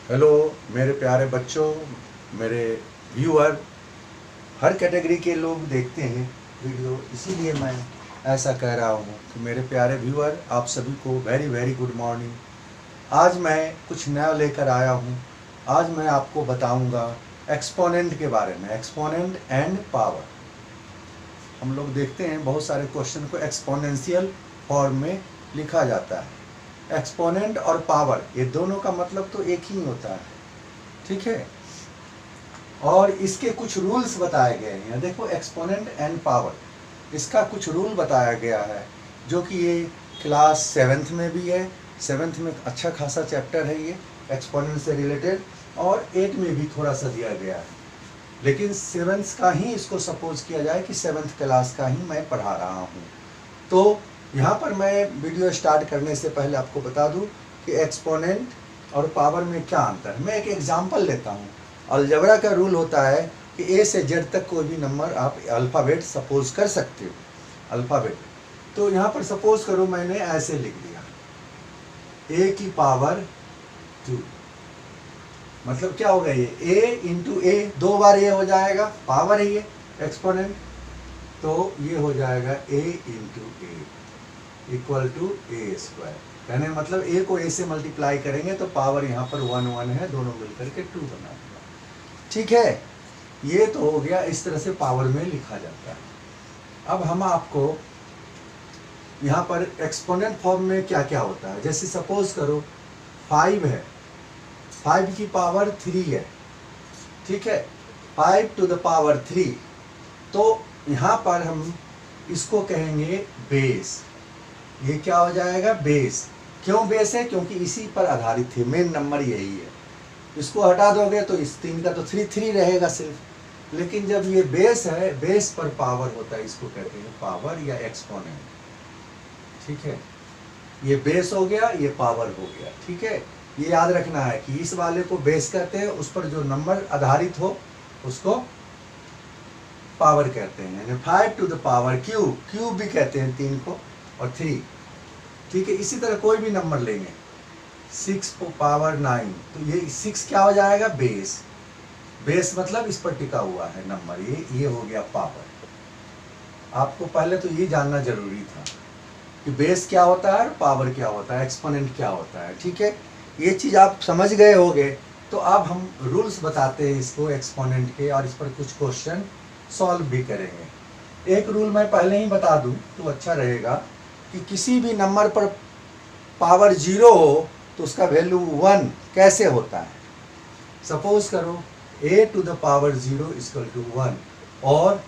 Hello मेरे प्यारे बच्चों, मेरे व्यूअर, हर कैटेगरी के लोग देखते हैं वीडियो, इसीलिए मैं ऐसा कह रहा हूँ कि मेरे प्यारे व्यूअर, आप सभी को वेरी वेरी गुड मॉर्निंग। आज मैं कुछ नया लेकर आया हूँ। आज मैं आपको बताऊँगा एक्सपोनेंट के बारे में, एक्सपोनेंट एंड पावर। हम लोग देखते हैं बहुत सारे क्वेश्चन को एक्सपोनेंशियल फॉर्म में लिखा जाता है। एक्सपोनेंट और पावर, ये दोनों का मतलब तो एक ही होता है, ठीक है। और इसके कुछ रूल्स बताए गए हैं। देखो, एक्सपोनेंट एंड पावर, इसका कुछ रूल बताया गया है, जो कि ये क्लास 7th में भी है। 7th में अच्छा खासा चैप्टर है ये एक्सपोनेंट से रिलेटेड, और 8 में भी थोड़ा सा दिया गया है। लेकिन 7th का ही इसको सपोज किया जाए कि 7th क्लास का ही मैं पढ़ा रहा हूँ। तो यहाँ पर मैं वीडियो स्टार्ट करने से पहले आपको बता दूँ कि एक्सपोनेंट और पावर में क्या अंतर है। मैं एक एग्जांपल लेता हूँ। अलजेब्रा का रूल होता है कि ए से जेड तक कोई भी नंबर आप अल्फ़ाबेट सपोज कर सकते हो, अल्फ़ाबेट। तो यहाँ पर सपोज करो मैंने ऐसे लिख दिया ए की पावर 2, मतलब क्या होगा ये ए इंटू ए, 2 बार ये हो जाएगा, पावर है ये एक्सपोनेंट, तो ये हो जाएगा a into a equal to a square. कहने मतलब ए को ए से मल्टीप्लाई करेंगे तो पावर यहाँ पर 1 1 है, दोनों मिलकर के 2 बना देगा, ठीक है। ये तो हो गया, इस तरह से पावर में लिखा जाता है। अब हम आपको यहाँ पर एक्सपोनेंट फॉर्म में क्या क्या होता है, जैसे सपोज करो 5 है, 5 की पावर 3 है, ठीक है, 5 टू द पावर 3। तो यहाँ पर हम इसको कहेंगे बेस। ये क्या हो जाएगा, बेस। क्यों बेस है, क्योंकि इसी पर आधारित है, मेन नंबर यही है। इसको हटा दोगे तो इस 3 का तो 3 3 रहेगा सिर्फ। लेकिन जब ये बेस है, बेस पर पावर होता है, इसको कहते हैं पावर या एक्सपोनेंट, ठीक है। ये बेस हो गया, ये पावर हो गया, ठीक है। ये याद रखना है कि इस वाले को बेस कहते हैं, उस पर जो नंबर आधारित हो उसको पावर कहते हैं। 5 to the power cube, cube भी कहते हैं 3 को, और 3, ठीक है। इसी तरह कोई भी नंबर लेंगे, 6 को पावर 9, तो ये 6 क्या हो जाएगा, बेस। बेस मतलब इस पर टिका हुआ है नंबर, ये हो गया पावर। आपको पहले तो ये जानना जरूरी था कि बेस क्या होता है और पावर क्या होता है, एक्सपोनेंट क्या होता है, ठीक है। ये चीज़ आप समझ गए होंगे। तो अब हम रूल्स बताते हैं इसको एक्सपोनेंट के, और इस पर कुछ क्वेश्चन सॉल्व भी करेंगे। एक रूल मैं पहले ही बता दूं तो अच्छा रहेगा कि किसी भी नंबर पर पावर 0 हो तो उसका वैल्यू 1 कैसे होता है। सपोज करो a to the power 0 equal to 1, और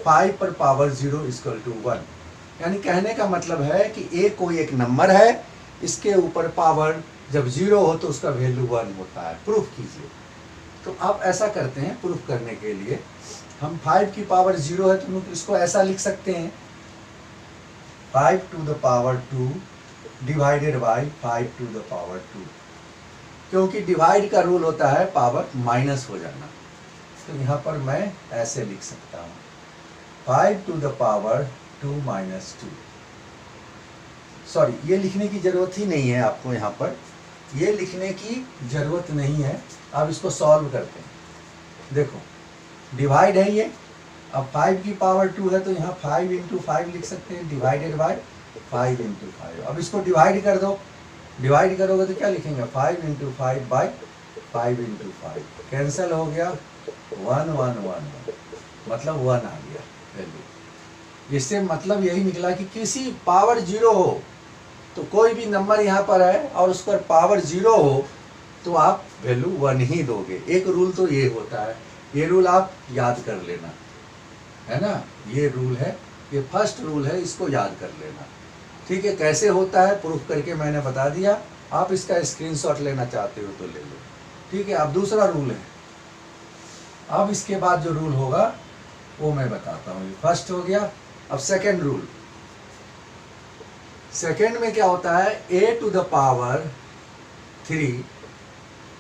5 पर पावर 0 इक्वल टू 1। यानी कहने का मतलब है कि a कोई एक नंबर है, इसके ऊपर पावर जब 0 हो तो उसका वैल्यू 1 होता है। प्रूफ कीजिए। तो आप ऐसा करते हैं, प्रूफ करने के लिए हम 5 की पावर 0 है तो इसको ऐसा लिख सकते हैं, 5 to the power 2 divided by 5 to the power 2, क्योंकि डिवाइड का रूल होता है पावर माइनस हो जाना। तो यहाँ पर मैं ऐसे लिख सकता हूँ 5 to the power 2 minus 2। Sorry, ये लिखने की ज़रूरत ही नहीं है आपको, यहाँ पर ये लिखने की ज़रूरत नहीं है। अब इसको सॉल्व करते हैं। देखो, डिवाइड है ये, अब 5 की पावर 2 है तो यहाँ 5 इंटू 5 लिख सकते हैं, डिवाइडेड बाय 5 इंटू 5। अब इसको डिवाइड कर दो, डिवाइड करोगे तो क्या लिखेंगे, 5 इंटू 5 बाई 5 इंटू 5, कैंसिल हो गया, 1 1 1 मतलब 1 आ गया वैल्यू। इससे मतलब यही निकला कि किसी पावर 0 हो तो कोई भी नंबर यहाँ पर है और उस पर पावर 0 हो तो आप वैल्यू 1 ही दोगे। एक रूल तो ये होता है, ये रूल आप याद कर लेना, है ना। ये रूल है, ये फर्स्ट रूल है, इसको याद कर लेना, ठीक है। कैसे होता है प्रूफ करके मैंने बता दिया। आप इसका स्क्रीनशॉट लेना चाहते हो तो ले लो, ठीक है। अब दूसरा रूल है, अब इसके बाद जो रूल होगा वो मैं बताता हूँ। फर्स्ट हो गया, अब सेकेंड रूल। सेकेंड में क्या होता है, a टू द पावर 3,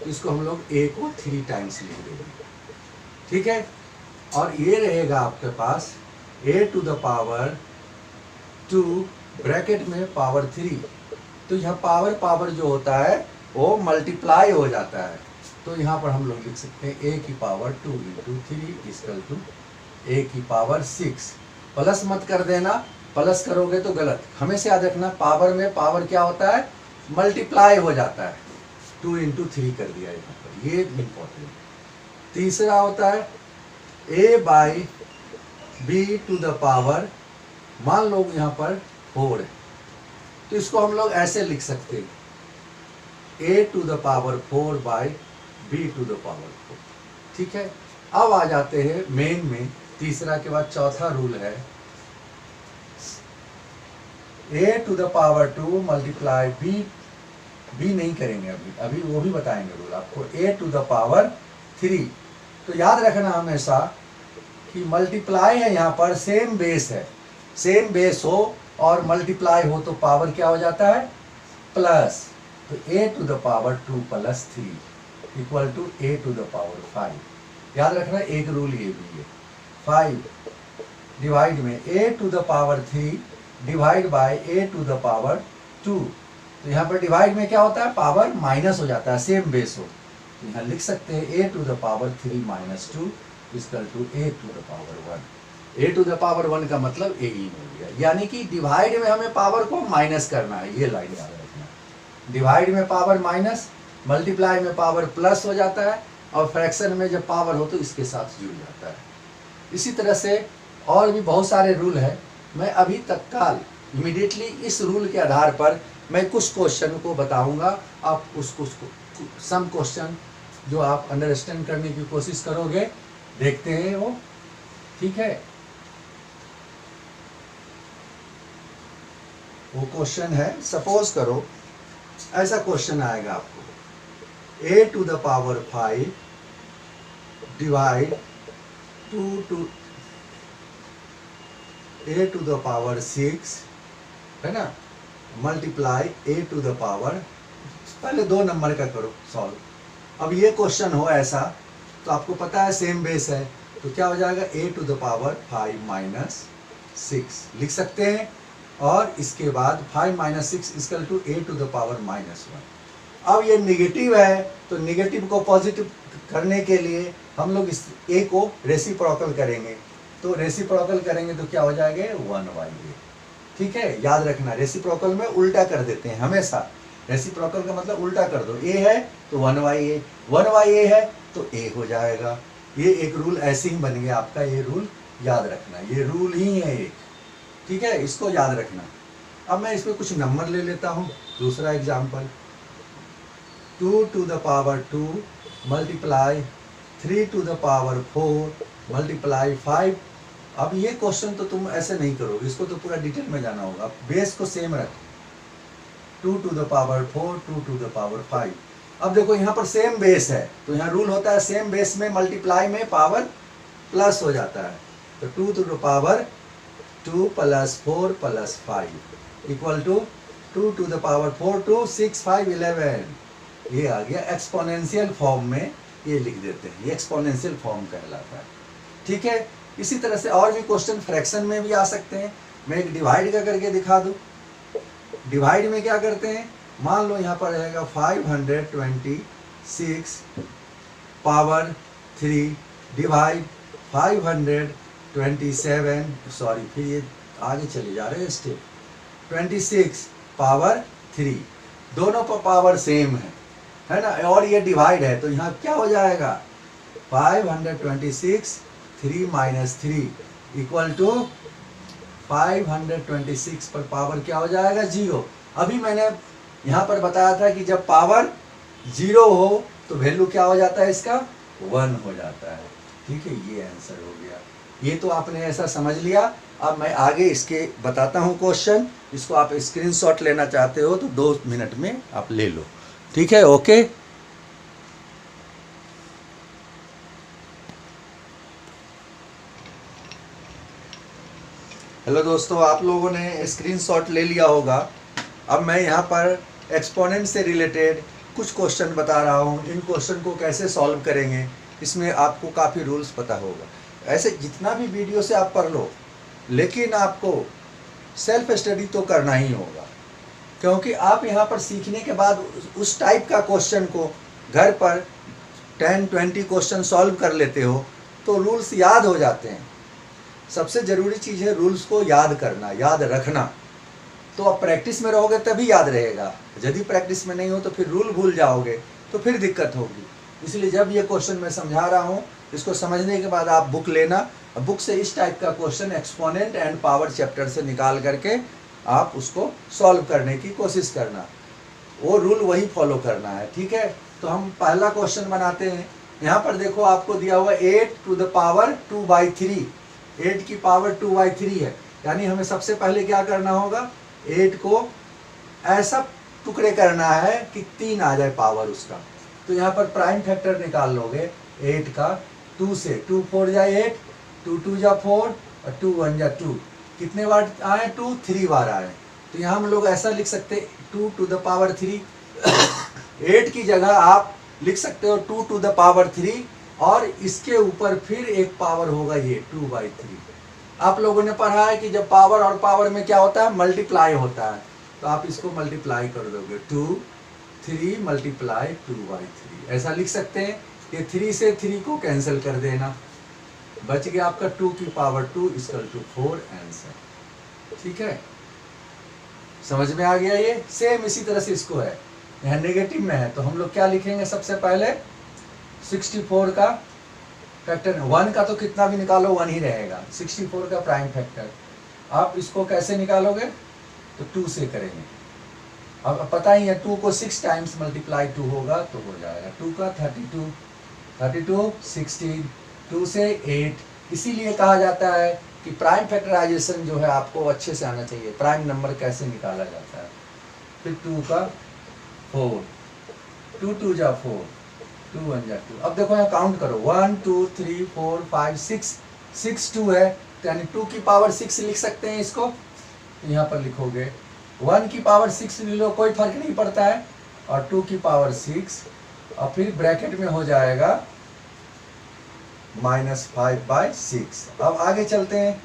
इसको हम लोग a को 3 टाइम्स लिख देंगे, ठीक है। और ये रहेगा आपके पास a to the power 2 bracket में पावर 3। तो यहाँ पावर जो होता है वो मल्टीप्लाई हो जाता है। तो यहाँ पर हम लोग लिख सकते हैं a की power 2 into 3 equal to a की पावर 6। प्लस मत कर देना, प्लस करोगे तो गलत। हमेशा याद रखना पावर में पावर क्या होता है, मल्टीप्लाई हो जाता है। 2 इंटू 3 कर दिया यहाँ पर, ये इम्पोर्टेंट। तीसरा होता है a by b to the power, मान लो यहाँ पर 4 है तो इसको हम लोग ऐसे लिख सकते हैं a to the power 4 by b to the power 4। ठीक है, अब आ जाते हैं मेन में। तीसरा के बाद चौथा रूल है a to the power 2 multiply b नहीं करेंगे अभी वो भी बताएंगे रूल आपको। a टू द पावर 3, तो याद रखना हमेशा कि मल्टीप्लाई है, यहाँ पर सेम बेस है, सेम बेस हो और मल्टीप्लाई हो तो पावर क्या हो जाता है, प्लस। तो a to the power 2 plus 3 equal to a to the power 5। याद रखना एक रूल ये भी है, 5 डिवाइड में a to the power 3 divide by a to the power 2। तो यहाँ पर डिवाइड में क्या होता है, पावर माइनस हो जाता है, सेम बेस हो। तो यहाँ लिख सकते हैं a to the power 3 minus 2 equal to a to the power 1। a to the power 1 का मतलब a ही हो गया, यानी कि डिवाइड में हमें पावर को माइनस करना है, ये लाइन याद रखना। डिवाइड में पावर माइनस, मल्टीप्लाई में पावर प्लस हो जाता है, और फ्रैक्शन में जब पावर हो तो इसके साथ जुड़ जाता है। इसी तरह से और भी बहुत सारे रूल है। मैं अभी तत्काल इमीडिएटली इस रूल के आधार पर मैं कुछ क्वेश्चन को बताऊंगा, आप उसको सम क्वेश्चन जो आप अंडरस्टैंड करने की कोशिश करोगे, देखते हैं वो। ठीक है, वो क्वेश्चन है, सपोज करो ऐसा क्वेश्चन आएगा आपको, a to the power 5 divide 2 to a to the power 6 है ना, multiply a to the power, पहले 2 नंबर का करो सॉल्व। अब ये क्वेश्चन हो ऐसा, तो आपको पता है सेम बेस है, तो क्या हो जाएगा, a to the power 5 minus 6 लिख सकते हैं, और इसके बाद 5 minus 6 equal to a to the power minus 1। अब ये निगेटिव है, तो निगेटिव को पॉजिटिव करने के लिए हम लोग इस a को रेसिप्रोकल करेंगे। तो रेसिप्रोकल करेंगे तो क्या हो जाएगा, 1/a। ठीक है, याद रखना रेसिप्रोकल में उल्टा कर देते हैं हमेशा। रेसिप्रोकल का मतलब उल्टा कर दो, a है तो 1/a, 1/a है तो a हो जाएगा। ये एक रूल ऐसे ही बन गया आपका, ये रूल याद रखना, ये रूल ही है एक। ठीक है, इसको याद रखना। अब मैं इसमें कुछ नंबर ले लेता हूँ। दूसरा example, 2 to the power 2 multiply 3 to the power 4 multiply 5। अब ये क्वेश्चन तो तुम ऐसे नहीं करोगे, इसको तो पूरा डिटेल में जाना होगा। बेस को सेम रखो, 2 to the power 4 2 to the power 5। अब देखो यहाँ पर सेम बेस है, तो यहाँ रूल होता है सेम बेस में मल्टीप्लाई में पावर प्लस हो जाता है। तो 2 to the power 2 plus 4 plus 5 equal to 2 to the power 4 2 6 5 11। ये आ गया एक्सपोनेंशियल फॉर्म में, ये लिख देते हैं, ये एक्सपोनेंशियल फॉर्म कहलाता है। ठीक है, इसी तरह से और भी क्वेश्चन फ्रैक्शन में भी आ सकते हैं। मैं एक डिवाइड का करके दिखा दूँ। डिवाइड में क्या करते हैं, मान लो यहाँ पर रहेगा 526 पावर 3 डिवाइड 527, सॉरी फिर ये आगे चले जा रहे हैं स्टेप, 26 पावर 3, दोनों पर पावर सेम है ना, और ये डिवाइड है, तो यहाँ क्या हो जाएगा, 526 3 माइनस 3 इक्वल टू 526 पर पावर क्या हो जाएगा, 0। अभी मैंने यहाँ पर बताया था कि जब पावर 0 हो तो वैल्यू क्या हो जाता है, इसका 1 हो जाता है। ठीक है, ये आंसर हो गया। ये तो आपने ऐसा समझ लिया। अब मैं आगे इसके बताता हूँ क्वेश्चन, इसको आप स्क्रीनशॉट लेना चाहते हो तो 2 मिनट में आप ले लो। ठीक है, ओके। हेलो दोस्तों, आप लोगों ने स्क्रीनशॉट ले लिया होगा। अब मैं यहाँ पर एक्सपोनेंट से रिलेटेड कुछ क्वेश्चन बता रहा हूँ। इन क्वेश्चन को कैसे सॉल्व करेंगे, इसमें आपको काफ़ी रूल्स पता होगा। ऐसे जितना भी वीडियो से आप पढ़ लो, लेकिन आपको सेल्फ स्टडी तो करना ही होगा। क्योंकि आप यहाँ पर सीखने के बाद उस टाइप का क्वेश्चन को घर पर 10-20 क्वेश्चन सॉल्व कर लेते हो तो रूल्स याद हो जाते हैं। सबसे ज़रूरी चीज़ है रूल्स को याद करना, याद रखना। तो अब प्रैक्टिस में रहोगे तभी याद रहेगा, यदि प्रैक्टिस में नहीं हो तो फिर रूल भूल जाओगे तो फिर दिक्कत होगी। इसलिए जब ये क्वेश्चन मैं समझा रहा हूँ, इसको समझने के बाद आप बुक लेना, बुक से इस टाइप का question exponent and power chapter से निकाल करके आप उसको सॉल्व करने की कोशिश करना, वो रूल वही फॉलो करना है, ठीक है। तो हम पहला क्वेश्चन बनाते हैं। यहाँ पर देखो आपको दिया हुआ 8 टू द पावर 2/3, 8 की पावर 2/3 है, यानी हमें सबसे पहले क्या करना होगा, 8 को ऐसा टुकड़े करना है कि 3 आ जाए पावर उसका। तो यहाँ पर प्राइम फैक्टर निकाल लोगे 8 का 2 से, 2 4 जा 8, 2 2 जा 4 और 2 1 जा 2। कितने बार आए, 2 3 बार आए। तो यहाँ हम लोग ऐसा लिख सकते 2 टू द पावर 3 8 की जगह आप लिख सकते हो 2 टू द पावर 3 और इसके ऊपर फिर एक पावर होगा ये 2/3। आप लोगों ने पढ़ा है कि जब पावर और पावर में क्या होता है, मल्टीप्लाई होता है। तो आप इसको मल्टीप्लाई कर दोगे, 2 3 मल्टीप्लाई 2/3 ऐसा लिख सकते हैं। ये 3 से 3 को कैंसिल कर देना, बच गया आपका 2 की पावर 2 = 4 आंसर। ठीक है, समझ में आ गया। ये सेम इसी तरह से इसको है, यहाँ नेगेटिव में है तो हम लोग क्या लिखेंगे, सबसे पहले 64 का फैक्टर, 1 का तो कितना भी निकालो 1 ही रहेगा, 64 का प्राइम फैक्टर। आप इसको कैसे निकालोगे, तो 2 से करेंगे। अब पता ही है 2 को 6 टाइम्स मल्टीप्लाई 2 होगा तो हो जाएगा 2 का 32, 32 16, 2 से 8। इसीलिए कहा जाता है कि प्राइम फैक्टराइजेशन जो है आपको अच्छे से आना चाहिए, प्राइम नंबर कैसे निकाला जाता है। फिर 2 का 4, 2 2 जा 4, 2 1 जा 2। अब देखो यहाँ काउंट करो, 1 2 3 4 5 6, 6 2 है, यानी 2 की पावर 6 लिख सकते हैं इसको। यहाँ पर लिखोगे 1 की पावर 6 ले लो, कोई फर्क नहीं पड़ता है, और 2 की पावर 6 और फिर ब्रैकेट में हो जाएगा -5/6। अब आगे चलते हैं,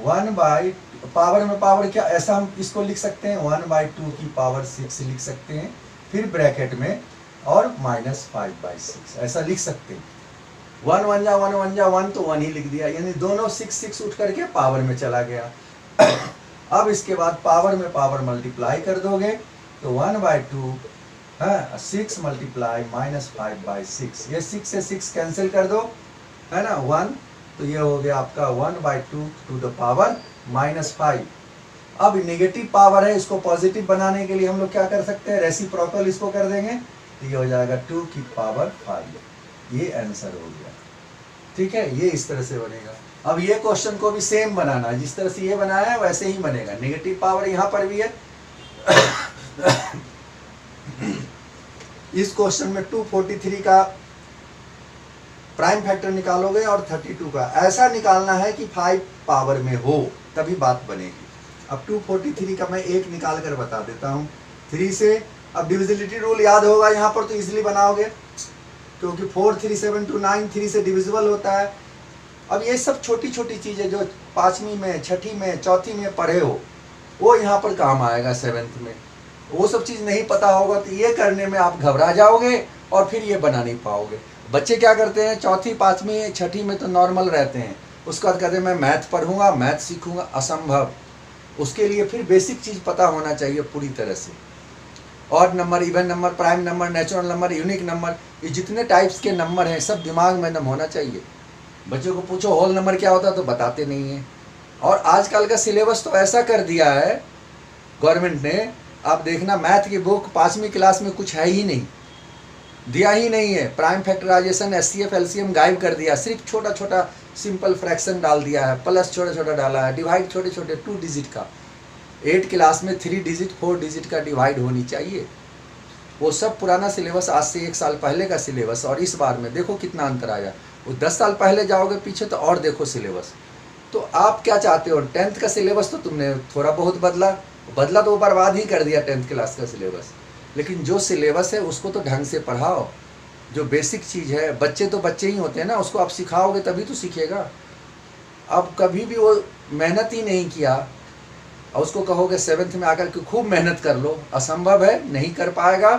1 बाई पावर में पावर क्या, ऐसा हम इसको लिख सकते हैं 1/2 की पावर 6 लिख सकते हैं, फिर ब्रैकेट में और -5/6 ऐसा लिख सकते हैं। 1 1 जा 1 1 जा 1 तो 1 ही लिख दिया, यानी दोनों 6 6 उठ करके पावर में चला गया। अब इसके बाद पावर में पावर मल्टीप्लाई कर दोगे तो 1/2 है, 6 मल्टीप्लाई -5/6, ये 6 से 6 कैंसिल कर दो, है ना 1, तो ये हो गया आपका 1/2 टू द पावर -5। अब नेगेटिव पावर है, इसको पॉजिटिव बनाने के लिए हम लोग क्या कर सकते हैं, रेसिप्रोकल इसको कर देंगे तो ये हो जाएगा 2 की पावर 5। ये आंसर हो गया। ठीक है, ये इस तरह से बनेगा। अब ये क्वेश्चन को भी सेम बनाना, जिस तरह से ये बनाया है वैसे ही बनेगा। नेगेटिव पावर यहाँ पर भी है इस क्वेश्चन में 243 का प्राइम फैक्टर निकालोगे और 32 का, ऐसा निकालना है कि 5 पावर में हो तभी बात बनेगी। अब 243 का मैं एक निकाल कर बता देता हूँ 3 से। अब डिविजिबिलिटी रूल याद होगा यहाँ पर तो इजीली बनाओगे, क्योंकि 4 3 7 2 9 3 से डिविजिबल होता है। अब ये सब छोटी छोटी चीज़ें जो 5वीं में 6ठी में 4थी में पढ़े हो वो यहाँ पर काम आएगा 7th में। वो सब चीज़ नहीं पता होगा तो ये करने में आप घबरा जाओगे और फिर ये बना नहीं पाओगे। बच्चे क्या करते हैं, 4थी 5वीं 6ठी में तो नॉर्मल रहते हैं, उसके बाद कहते हैं मैं मैथ पढ़ूंगा, मैथ सीखूंगा, असंभव। उसके लिए फिर बेसिक चीज़ पता होना चाहिए पूरी तरह से। Odd number, even number, prime number, natural number, unique number, ये जितने टाइप्स के नंबर हैं सब दिमाग में दम होना चाहिए। बच्चों को पूछो होल नंबर क्या होता है तो बताते नहीं हैं। और आजकल का सिलेबस तो ऐसा कर दिया है गवर्नमेंट ने, आप देखना मैथ की बुक 5वीं क्लास में कुछ है ही नहीं, दिया ही नहीं है। प्राइम फैक्टराइजेशन, एचसीएफ, एलसीएम गायब कर दिया, सिर्फ छोटा छोटा सिंपल फ्रैक्शन डाल दिया है, प्लस छोटा छोटा डाला है, डिवाइड छोटे छोटे 2 डिजिट का। 8 क्लास में 3 डिजिट 4 डिजिट का डिवाइड होनी चाहिए। वो सब पुराना सिलेबस, आज से 1 साल पहले का सिलेबस और इस बार में देखो कितना अंतर आया। वो 10 साल पहले जाओगे पीछे तो और देखो सिलेबस। तो आप क्या चाहते हो, 10th का सिलेबस तो तुमने थोड़ा बहुत बदला तो बर्बाद ही कर दिया 10th क्लास का सिलेबस। लेकिन जो सिलेबस है उसको तो ढंग से पढ़ाओ, जो बेसिक चीज़ है। बच्चे तो बच्चे ही होते हैं ना, उसको आप सिखाओगे तभी तो सीखेगा। अब कभी भी वो मेहनत ही नहीं किया और उसको कहोगे 7th में आकर के खूब मेहनत कर लो, असंभव है, नहीं कर पाएगा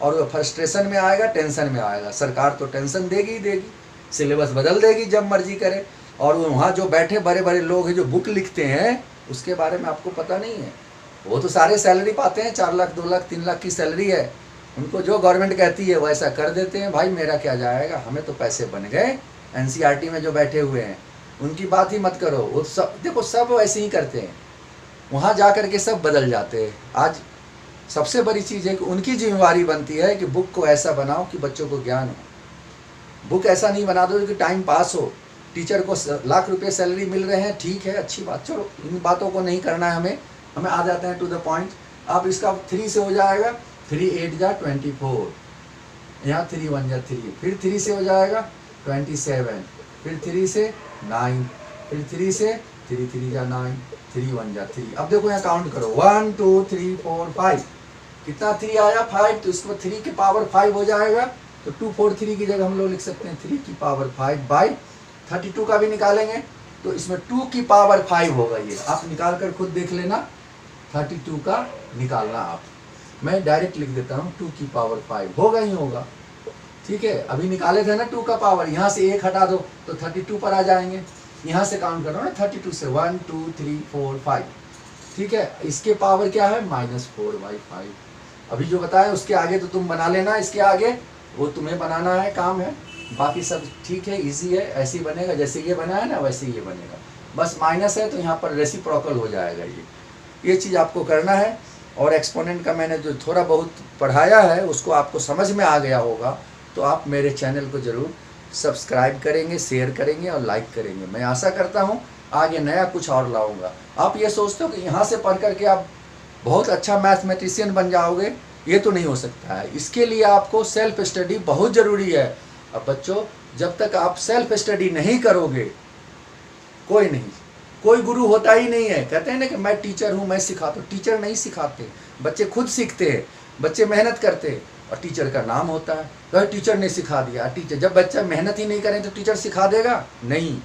और वो फ्रस्ट्रेशन में आएगा, टेंशन में आएगा। सरकार तो टेंशन देगी ही देगी, सिलेबस बदल देगी जब मर्जी करे। और वहाँ जो बैठे बड़े बड़े लोग हैं जो बुक लिखते हैं उसके बारे में आपको पता नहीं है। वो तो सारे सैलरी पाते हैं, 4 लाख 2 लाख 3 लाख की सैलरी है, उनको जो गवर्नमेंट कहती है वैसा कर देते हैं। भाई मेरा क्या जाएगा, हमें तो पैसे बन गए। NCERT में जो बैठे हुए हैं उनकी बात ही मत करो, वो सब देखो सब वैसे ही करते हैं, वहाँ जा कर के सब बदल जाते हैं। आज सबसे बड़ी चीज़ है कि उनकी जिम्मेवारी बनती है कि बुक को ऐसा बनाओ कि बच्चों को ज्ञान हो। बुक ऐसा नहीं बना दो कि टाइम पास हो। टीचर को लाख रुपए सैलरी मिल रहे हैं, ठीक है, अच्छी बात, चलो इन बातों को नहीं करना है हमें आ जाते हैं टू द पॉइंट। अब इसका 3 से हो जाएगा, 3 8 जा 24, यहाँ 3 1 जा 3, फिर 3 से हो जाएगा 27, फिर 3 से 9, फिर 3 से 3 3 जा 9, 3 1 जा 3। अब देखो यहाँ काउंट करो 1 2 3 4 5, कितना 3 आया 5, तो इसको 3 की पावर 5 हो जाएगा। तो 243 की जगह हम लोग लिख सकते हैं 3 की पावर 5 बाई 32 का भी निकालेंगे तो इसमें 2 की पावर 5 होगा। ये आप निकाल कर खुद देख लेना, 32 का निकालना आप, मैं डायरेक्ट लिख देता हूँ 2 की पावर 5 होगा ही होगा। ठीक है, अभी निकाले थे ना 2 का पावर, यहाँ से 1 हटा दो तो 32 पर आ जाएंगे। यहाँ से काउंट करो ना 32 से 1 2 3 4 5। ठीक है, इसके पावर क्या है -4/5। अभी जो बताया उसके आगे तो तुम बना लेना, इसके आगे वो तुम्हें बनाना है, काम है, बाकी सब ठीक है, इजी है, ऐसे ही बनेगा जैसे ये बना है ना वैसे ही ये बनेगा। बस माइनस है तो यहाँ पर रेसिप्रोकल हो जाएगा। ये चीज़ आपको करना है। और एक्सपोनेंट का मैंने जो थोड़ा बहुत पढ़ाया है उसको आपको समझ में आ गया होगा तो आप मेरे चैनल को ज़रूर सब्सक्राइब करेंगे, शेयर करेंगे और लाइक करेंगे। मैं आशा करता हूँ आगे नया कुछ और लाऊंगा। आप ये सोचते हो कि यहाँ से पढ़ करके आप बहुत अच्छा मैथमेटिशियन बन जाओगे, ये तो नहीं हो सकता है। इसके लिए आपको सेल्फ स्टडी बहुत ज़रूरी है। अब बच्चों, जब तक आप सेल्फ स्टडी नहीं करोगे, कोई नहीं, कोई गुरु होता ही नहीं है। कहते हैं ना कि मैं टीचर हूँ, मैं सिखाता हूँ, टीचर नहीं सिखाते, बच्चे खुद सीखते हैं, बच्चे मेहनत करते हैं और टीचर का नाम होता है तो टीचर ने सिखा दिया। टीचर, जब बच्चा मेहनत ही नहीं करे तो टीचर सिखा देगा नहीं।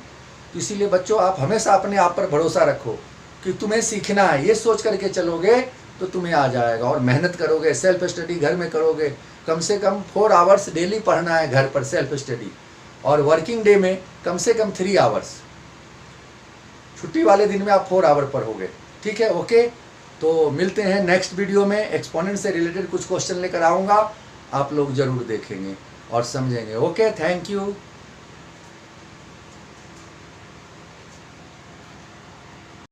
तो इसीलिए बच्चों आप हमेशा अपने आप पर भरोसा रखो कि तुम्हें सीखना है, ये सोच करके चलोगे तो तुम्हें आ जाएगा। और मेहनत करोगे, सेल्फ स्टडी घर में करोगे, कम से कम 4 आवर्स डेली पढ़ना है घर पर सेल्फ स्टडी, और वर्किंग डे में कम से कम 3 आवर्स, छुट्टी वाले दिन में आप 4 आवर पढ़ोगे। ठीक है, ओके। तो मिलते हैं नेक्स्ट वीडियो में, एक्सपोनेंट से रिलेटेड कुछ क्वेश्चन लेकर आऊँगा, आप लोग ज़रूर देखेंगे और समझेंगे। Okay, thank you.